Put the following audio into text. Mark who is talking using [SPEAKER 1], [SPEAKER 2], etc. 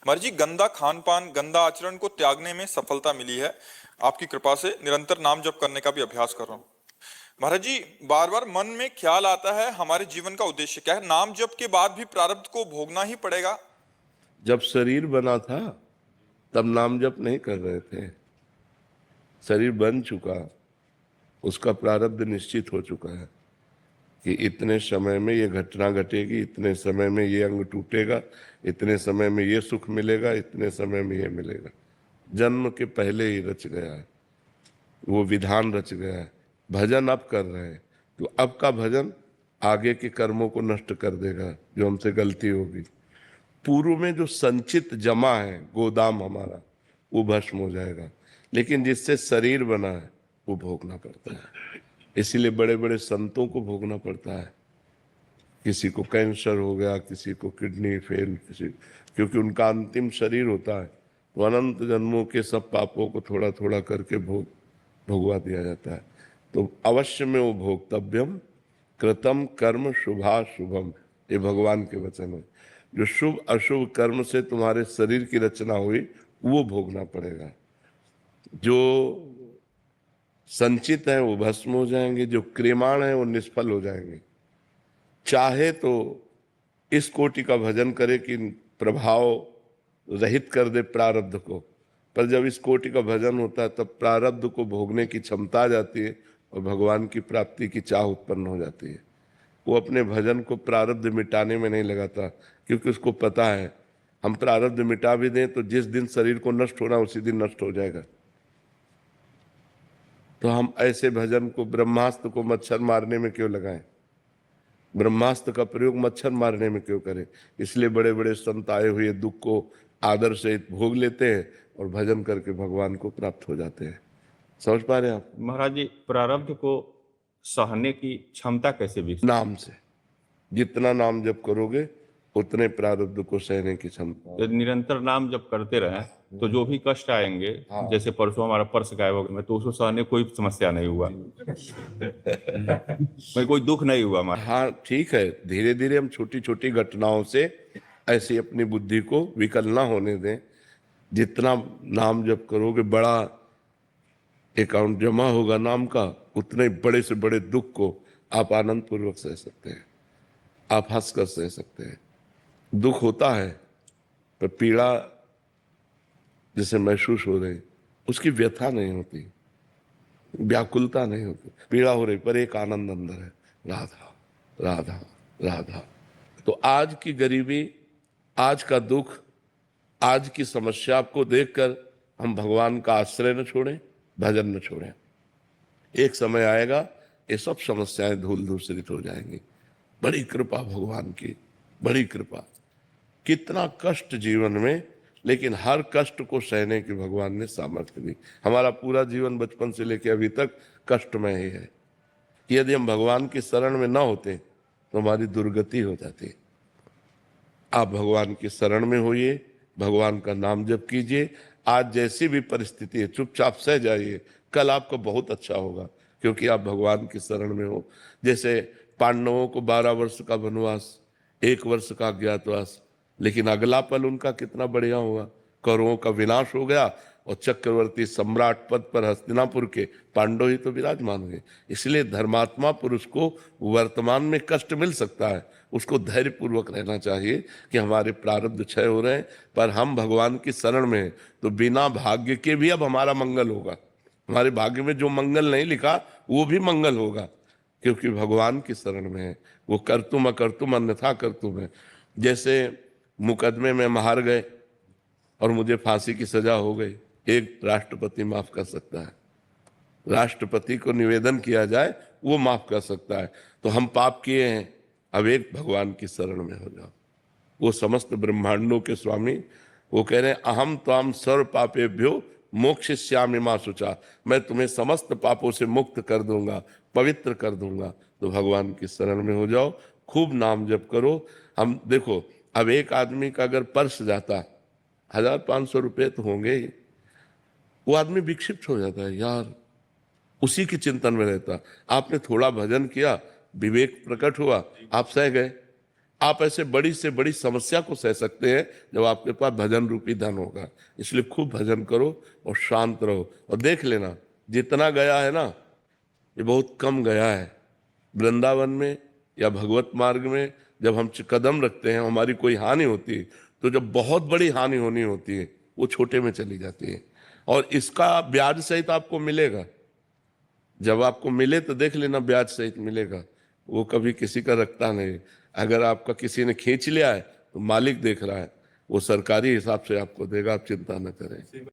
[SPEAKER 1] महाराज जी, गंदा खान पान, गंदा आचरण को त्यागने में सफलता मिली है। आपकी कृपा से निरंतर नाम जप करने का भी अभ्यास कर रहा हूँ। महाराज जी, बार बार मन में ख्याल आता है हमारे जीवन का उद्देश्य क्या है। नाम जप के बाद भी प्रारब्ध को भोगना ही पड़ेगा।
[SPEAKER 2] जब शरीर बना था तब नाम जप नहीं कर रहे थे। शरीर बन चुका, उसका प्रारब्ध निश्चित हो चुका है कि इतने समय में ये घटना घटेगी, इतने समय में ये अंग टूटेगा, इतने समय में ये सुख मिलेगा, इतने समय में ये मिलेगा। जन्म के पहले ही रच गया है, वो विधान रच गया है। भजन अब कर रहे हैं तो अब का भजन आगे के कर्मों को नष्ट कर देगा जो हमसे गलती होगी। पूर्व में जो संचित जमा है गोदाम हमारा, वो भस्म हो जाएगा। लेकिन जिससे शरीर बना है वो भोगना पड़ता है। इसीलिए बड़े बड़े संतों को भोगना पड़ता है। किसी को कैंसर हो गया, किसी को किडनी फेल, क्योंकि उनका अंतिम शरीर होता है तो अनंत जन्मों के सब पापों को थोड़ा थोड़ा करके भोगवा दिया जाता है। तो अवश्य में वो भोक्तव्यम कृतम कर्म शुभा शुभम, ये भगवान के वचन है। जो शुभ अशुभ कर्म से तुम्हारे शरीर की रचना हुई वो भोगना पड़ेगा। जो संचित है वो भस्म हो जाएंगे, जो क्रियमाण है वो निष्फल हो जाएंगे। चाहे तो इस कोटि का भजन करे कि प्रभाव रहित कर दे प्रारब्ध को, पर जब इस कोटि का भजन होता है तब प्रारब्ध को भोगने की क्षमता आ जाती है और भगवान की प्राप्ति की चाह उत्पन्न हो जाती है। वो अपने भजन को प्रारब्ध मिटाने में नहीं लगाता, क्योंकि उसको पता है हम प्रारब्ध मिटा भी दें तो जिस दिन शरीर को नष्ट होना उसी दिन नष्ट हो जाएगा। तो हम ऐसे भजन को ब्रह्मास्त्र को मच्छर मारने में क्यों लगाएं? ब्रह्मास्त्र का प्रयोग मच्छर मारने में क्यों करें? इसलिए बड़े बड़े संत आए हुए दुख को आदर से भोग लेते हैं और भजन करके भगवान को प्राप्त हो जाते हैं। समझ पा रहे हैं आप?
[SPEAKER 3] महाराज जी, प्रारब्ध को सहने की क्षमता कैसे भी?
[SPEAKER 2] नाम से। जितना नाम जप करोगे उतने प्रारब्ध को सहने की क्षमता।
[SPEAKER 3] निरंतर नाम जब करते रहे तो जो भी कष्ट आएंगे, जैसे परसों हमारा पर्स गायब हो गया तो उसको सहने कोई समस्या नहीं हुआ। मैं कोई दुख नहीं हुआ हमारा।
[SPEAKER 2] हाँ ठीक है, धीरे धीरे हम छोटी छोटी घटनाओं से ऐसी अपनी बुद्धि को विकल ना होने दें। जितना नाम जप करोगे बड़ा अकाउंट जमा होगा नाम का, उतने बड़े से बड़े दुख को आप आनंद पूर्वक सह सकते हैं, आप हंस कर सह सकते हैं। दुख होता है पर पीड़ा जैसे महसूस हो रही उसकी व्यथा नहीं होती, व्याकुलता नहीं होती। पीड़ा हो रही पर एक आनंद अंदर है, राधा राधा राधा। तो आज की गरीबी, आज का दुख, आज की समस्या को देखकर हम भगवान का आश्रय न छोड़ें, भजन न छोड़ें। एक समय आएगा ये सब समस्याएं धूल धूसरित हो जाएंगी। बड़ी कृपा भगवान की, बड़ी कृपा। कितना कष्ट जीवन में, लेकिन हर कष्ट को सहने की भगवान ने सामर्थ्य दी। हमारा पूरा जीवन बचपन से लेकर अभी तक कष्टमय ही है। यदि हम भगवान की शरण में न होते तो हमारी दुर्गति हो जाती। आप भगवान की शरण में होइए, भगवान का नाम जप कीजिए। आज जैसी भी परिस्थिति है चुपचाप सह जाइए, कल आपको बहुत अच्छा होगा, क्योंकि आप भगवान की शरण में हो। जैसे पांडवों को 12 वर्ष का वनवास, 1 वर्ष का अज्ञातवास, लेकिन अगला पल उनका कितना बढ़िया हुआ। कौरवों का विनाश हो गया और चक्रवर्ती सम्राट पद पर हस्तिनापुर के पांडव ही तो विराजमान हुए। इसलिए धर्मात्मा पुरुष को वर्तमान में कष्ट मिल सकता है, उसको धैर्य पूर्वक रहना चाहिए कि हमारे प्रारब्ध क्षय हो रहे हैं, पर हम भगवान की शरण में हैं तो बिना भाग्य के भी अब हमारा मंगल होगा। हमारे भाग्य में जो मंगल नहीं लिखा वो भी मंगल होगा, क्योंकि भगवान की शरण में है। वो कर्तुम अकर्तुम अन्यथा कर्तुम है। जैसे मुकदमे में हार गए और मुझे फांसी की सजा हो गई, एक राष्ट्रपति माफ कर सकता है। राष्ट्रपति को निवेदन किया जाए वो माफ कर सकता है। तो हम पाप किए हैं, अब एक भगवान की शरण में हो जाओ। वो समस्त ब्रह्मांडों के स्वामी, वो कह रहे हैं अहम त्वाम सर्व पापेभ्यो मोक्षयिष्यामि मा शुचा, मैं तुम्हें समस्त पापों से मुक्त कर दूंगा, पवित्र कर दूंगा। तो भगवान की शरण में हो जाओ, खूब नाम जप करो। हम देखो, अब एक आदमी का अगर पर्स जाता 1500 रुपये तो होंगे ही, वो आदमी विक्षिप्त हो जाता है यार, उसी की चिंतन में रहता। आपने थोड़ा भजन किया, विवेक प्रकट हुआ, आप सह गए। आप ऐसे बड़ी से बड़ी समस्या को सह सकते हैं जब आपके पास भजन रूपी धन होगा। इसलिए खूब भजन करो और शांत रहो, और देख लेना जितना गया है ना, ये बहुत कम गया है। वृंदावन में या भगवत मार्ग में जब हम कदम रखते हैं, हमारी कोई हानि होती है, तो जब बहुत बड़ी हानि होनी होती है वो छोटे में चली जाती है, और इसका ब्याज सहित आपको मिलेगा। जब आपको मिले तो देख लेना ब्याज सहित मिलेगा, वो कभी किसी का रखता नहीं। अगर आपका किसी ने खींच लिया है तो मालिक देख रहा है, वो सरकारी हिसाब से आपको देगा, आप चिंता न करें।